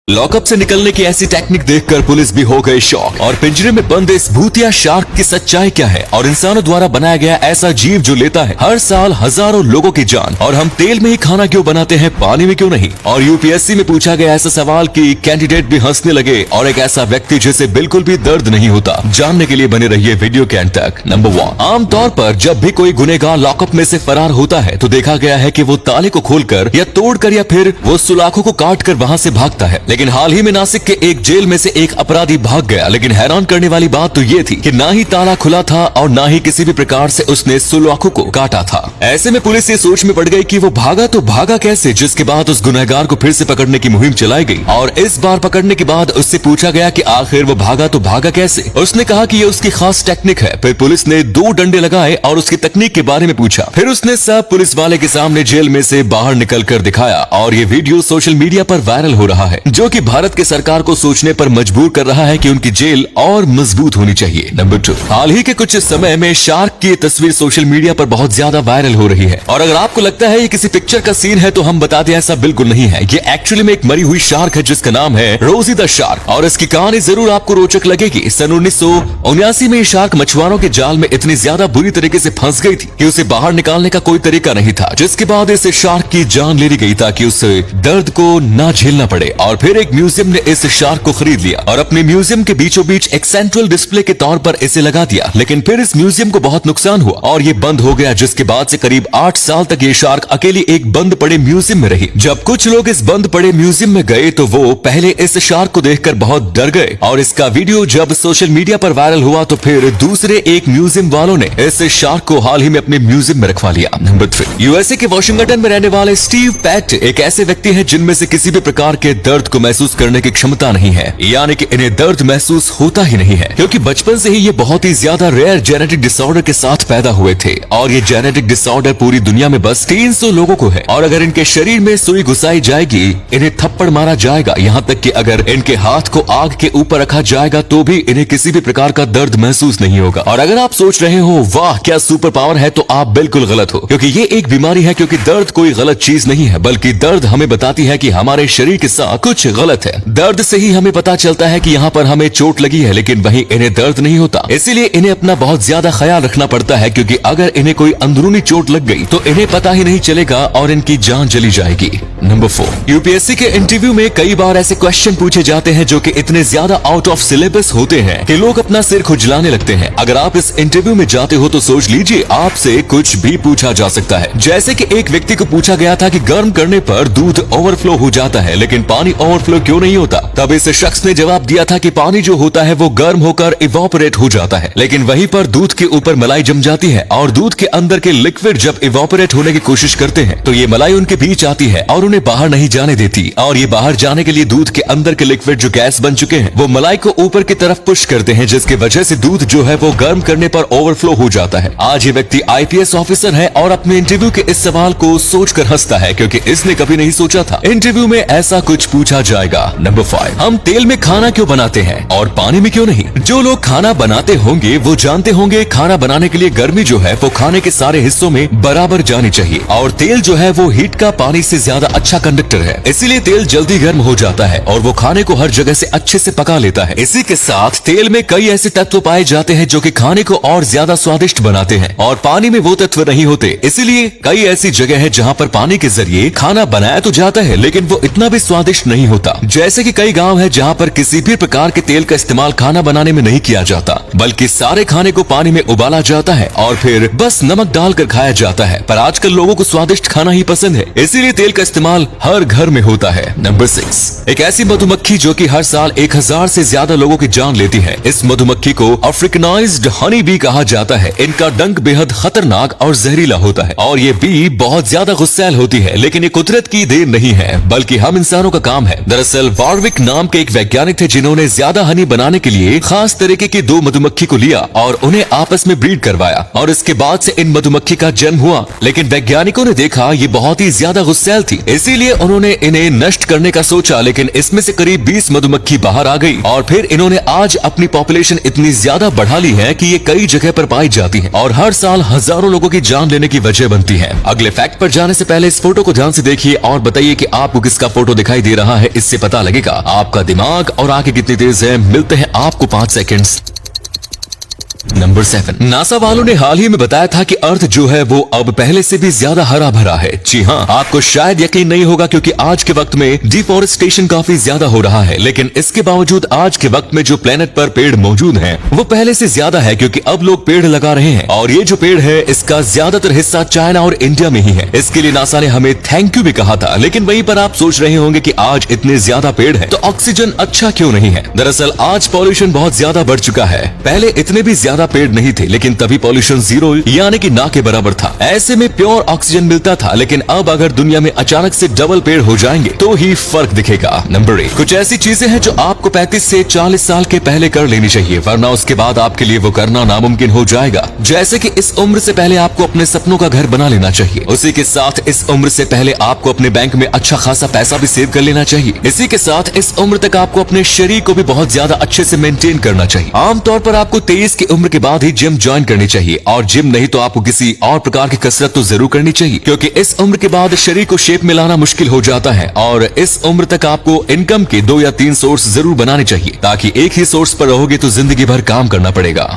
Lockup से निकलने की ऐसी टेक्निक देखकर पुलिस भी हो गई शॉक। और पिंजरे में बंद इस भूतिया शार्क की सच्चाई क्या है और इंसानों द्वारा बनाया गया ऐसा जीव जो लेता है हर साल हजारों लोगों की जान। और हम तेल में ही खाना क्यों बनाते हैं, पानी में क्यों नहीं। और यूपीएससी में पूछा गया ऐसा सवाल कि कैंडिडेट भी हंसने लगे और एक ऐसा व्यक्ति जिसे बिल्कुल भी दर्द नहीं होता। जानने के लिए बने रहिए वीडियो के अंत तक। नंबर 1, आमतौर पर जब भी कोई गुनहगार लॉकअप में से फरार होता है तो देखा गया है कि वो ताले को खोलकर या तोड़कर या फिर वो सुलाखों को काटकर वहां से भागता है। लेकिन हाल ही में नासिक के एक जेल में से एक अपराधी भाग गया। लेकिन हैरान करने वाली बात तो ये थी कि ना ही ताला खुला था और ना ही किसी भी प्रकार से उसने सुलाखों को काटा था। ऐसे में पुलिस ये सोच में पड़ गई कि वो भागा तो भागा कैसे, जिसके बाद उस गुनहगार को फिर से पकड़ने की मुहिम चलाई गई। और इस बार पकड़ने के बाद उससे पूछा गया कि आखिर वो भागा तो भागा कैसे। उसने कहा कि ये उसकी खास टेक्निक है। फिर पुलिस ने 2 डंडे लगाए और उसकी तकनीक के बारे में पूछा। फिर उसने सब पुलिस वाले के सामने जेल में से बाहर निकल कर दिखाया और ये वीडियो सोशल मीडिया पर वायरल हो रहा है, जो कि भारत के सरकार को सोचने पर मजबूर कर रहा है कि उनकी जेल और मजबूत होनी चाहिए। नंबर 2, हाल ही के कुछ समय में शार्क की तस्वीर सोशल मीडिया पर बहुत ज्यादा वायरल हो रही है। और अगर आपको लगता है ये किसी पिक्चर का सीन है तो हम बता दें ऐसा बिल्कुल नहीं है। ये एक्चुअली में एक मरी हुई शार्क है जिसका नाम है रोजी द शार्क। और इसकी कहानी जरूर आपको रोचक लगेगी। सन 1979 में ये शार्क मछुआरों के जाल में इतनी ज्यादा बुरी तरीके से फंस गई थी कि उसे बाहर निकालने का कोई तरीका नहीं था, जिसके बाद इस शार्क की जान ले ली गई ताकि उसे दर्द को ना झेलना पड़े। और फिर एक म्यूजियम ने इस शार्क को खरीद लिया और अपने म्यूजियम के बीचों बीच एक सेंट्रल डिस्प्ले के तौर पर इसे लगा दिया। लेकिन फिर इस म्यूजियम को बहुत नुकसान हुआ और ये बंद हो गया, जिसके बाद से करीब 8 साल तक ये शार्क अकेली एक बंद पड़े म्यूजियम में रही। जब कुछ लोग इस बंद पड़े म्यूजियम में गए तो वो पहले इस शार्क को देखकर बहुत डर गए और इसका वीडियो जब सोशल मीडिया पर वायरल हुआ तो फिर दूसरे एक म्यूजियम वालों ने इस शार्क को हाल ही में अपने म्यूजियम में रखवा लिया। नंबर 3, यूएसए के वॉशिंगटन में रहने वाले स्टीव पैट एक ऐसे व्यक्ति हैं जिनमें से किसी भी प्रकार के दर्द को महसूस करने की क्षमता नहीं है, यानी कि इन्हें दर्द महसूस होता ही नहीं है, क्योंकि बचपन से ही ये बहुत ही ज्यादा रेयर जेनेटिक डिसऑर्डर के साथ पैदा हुए थे। और ये जेनेटिक डिसऑर्डर पूरी दुनिया में बस 300 लोगों को है। और अगर इनके शरीर में सुई घुसाई जाएगी, इन्हें थप्पड़ मारा जाएगा, यहाँ तक कि अगर इनके हाथ को आग के ऊपर रखा जाएगा तो भी इन्हें किसी भी प्रकार का दर्द महसूस नहीं होगा। और अगर आप सोच रहे हो वाह क्या सुपर पावर है, तो आप बिल्कुल गलत हो, क्योंकि ये एक बीमारी है। क्योंकि दर्द कोई गलत चीज नहीं है, बल्कि दर्द हमें बताती है कि हमारे शरीर के साथ कुछ गलत है। दर्द से ही हमें पता चलता है कि यहाँ पर हमें चोट लगी है, लेकिन वहीं इन्हें दर्द नहीं होता। इसीलिए इन्हें अपना बहुत ज्यादा ख्याल रखना पड़ता है, क्योंकि अगर इन्हें कोई अंदरूनी चोट लग गई तो इन्हें पता ही नहीं चलेगा और इनकी जान चली जाएगी। नंबर 4, यूपीएससी के इंटरव्यू में कई बार ऐसे क्वेश्चन पूछे जाते हैं जो कि इतने ज्यादा आउट ऑफ सिलेबस होते हैं कि लोग अपना सिर खुजलाने लगते हैं। अगर आप इस इंटरव्यू में जाते हो तो सोच लीजिए आपसे कुछ भी पूछा जा सकता है। जैसे कि एक व्यक्ति को पूछा गया था कि गर्म करने पर दूध ओवरफ्लो हो जाता है, लेकिन पानी ओवरफ्लो क्यों नहीं होता। तब इस शख्स ने जवाब दिया था कि पानी जो होता है वो गर्म होकर इवोपरेट हो जाता है, लेकिन वहीं पर दूध के ऊपर मलाई जम जाती है और दूध के अंदर के लिक्विड जब इवोपरेट होने की कोशिश करते हैं तो ये मलाई उनके बीच आती है और उन्हें बाहर नहीं जाने देती। और ये बाहर जाने के लिए दूध के अंदर के लिक्विड जो गैस बन चुके हैं वो मलाई को ऊपर की तरफ पुश करते हैं, जिसकी वजह से दूध जो है वो गर्म करने पर ओवरफ्लो हो जाता है। आज ये व्यक्ति आईपीएस ऑफिसर है और अपने इंटरव्यू के इस सवाल को सोचकर हंसता है, क्योंकि इसने कभी नहीं सोचा था इंटरव्यू में ऐसा कुछ पूछा जाएगा। नंबर 5, हम तेल में खाना क्यों बनाते हैं और पानी में क्यों नहीं। जो लोग खाना बनाते होंगे वो जानते होंगे खाना बनाने के लिए गर्मी जो है वो खाने के सारे हिस्सों में बराबर जानी चाहिए। और तेल जो है वो हीट का पानी से ज्यादा अच्छा कंडक्टर है, इसीलिए तेल जल्दी गर्म हो जाता है और वो खाने को हर जगह से अच्छे से पका लेता है। इसी के साथ तेल में कई ऐसे तत्व पाए जाते हैं जो कि खाने को और ज्यादा स्वादिष्ट बनाते हैं, और पानी में वो तत्व नहीं होते। इसीलिए कई ऐसी जगह है जहाँ पर पानी के जरिए खाना बनाया तो जाता है लेकिन वो इतना भी स्वादिष्ट नहीं होता। जैसे कि कई गाँव है जहाँ पर किसी भी प्रकार के तेल का इस्तेमाल खाना बनाने में नहीं किया जाता, बल्कि सारे खाने को पानी में उबाला जाता है और फिर बस नमक डालकर खाया जाता है। पर आजकल लोगों को स्वादिष्ट खाना ही पसंद है, इसीलिए तेल का इस्तेमाल हर घर में होता है। नंबर 6, एक ऐसी मधुमक्खी जो कि हर साल 1000 से ज्यादा लोगों की जान लेती है। इस मधुमक्खी को अफ्रीकनाइज्ड हनी बी कहा जाता है। इनका डंक बेहद खतरनाक और जहरीला होता है और ये बी बहुत ज्यादा गुस्सैल होती है, लेकिन ये कुदरत की देन नहीं है बल्कि हम इंसानों का काम है। दरअसल वार्विक नाम के एक वैज्ञानिक थे जिन्होंने ज्यादा हनी बनाने के लिए खास तरीके की 2 मधुमक्खी को लिया और उन्हें आपस में ब्रीड करवाया और इसके बाद से इन मधुमक्खी का जन्म हुआ। लेकिन वैज्ञानिकों ने देखा ये बहुत ही ज्यादा गुस्सैल थी, इसीलिए उन्होंने इन्हें नष्ट करने का सोचा। लेकिन इसमें से करीब 20 मधुमक्खी बाहर आ गई और फिर इन्होंने आज अपनी पॉपुलेशन इतनी ज्यादा बढ़ा ली है कि ये कई जगह पर पाई जाती है और हर साल हजारों लोगों की जान लेने की वजह बनती है। अगले फैक्ट पर जाने से पहले इस फोटो को ध्यान से देखिए और बताइए कि आपको किसका फोटो दिखाई दे रहा है इससे पता लगेगा आपका दिमाग और आंखें कितनी तेज है। मिलते हैं आपको 5 सेकंड्स। नंबर 7, नासा वालों ने हाल ही में बताया था कि अर्थ जो है वो अब पहले से भी ज्यादा हरा भरा है। जी हाँ, आपको शायद यकीन नहीं होगा क्योंकि आज के वक्त में डिफॉरेस्टेशन काफी ज्यादा हो रहा है, लेकिन इसके बावजूद आज के वक्त में जो प्लेनेट पर पेड़ मौजूद हैं वो पहले से ज्यादा है, क्योंकि अब लोग पेड़ लगा रहे हैं। और ये जो पेड़ है इसका ज्यादातर हिस्सा चाइना और इंडिया में ही है। इसके लिए नासा ने हमें थैंक यू भी कहा था। लेकिन वहीं पर आप सोच रहे होंगे कि आज इतने ज्यादा पेड़ है तो ऑक्सीजन अच्छा क्यों नहीं है। दरअसल आज पॉल्यूशन बहुत ज्यादा बढ़ चुका है। पहले इतने भी ज्यादा पेड़ नहीं थे, लेकिन तभी पॉल्यूशन 0 यानी कि ना के बराबर था। ऐसे में प्योर ऑक्सीजन मिलता था, लेकिन अब अगर दुनिया में अचानक से डबल पेड़ हो जाएंगे तो ही फर्क दिखेगा। नंबर 8, कुछ ऐसी चीजें हैं जो आपको 35 से 40 साल के पहले कर लेनी चाहिए, वरना उसके बाद आपके लिए वो करना नामुमकिन हो जाएगा। जैसे कि इस उम्र से पहले आपको अपने सपनों का घर बना लेना चाहिए। उसी के साथ इस उम्र से पहले आपको अपने बैंक में अच्छा खासा पैसा भी सेव कर लेना चाहिए। इसी के साथ इस उम्र तक आपको अपने शरीर को भी बहुत ज्यादा अच्छे से मेंटेन करना चाहिए। आमतौर पर आपको 23 की उम्र के बाद ही जिम ज्वाइन करनी चाहिए, और जिम नहीं तो आपको किसी और प्रकार की कसरत तो जरूर करनी चाहिए, क्योंकि इस उम्र के बाद शरीर को शेप में लाना मुश्किल हो जाता है। और इस उम्र तक आपको इनकम के 2 या 3 सोर्स जरूर बनाने चाहिए, ताकि एक ही सोर्स पर रहोगे तो जिंदगी भर काम करना पड़ेगा।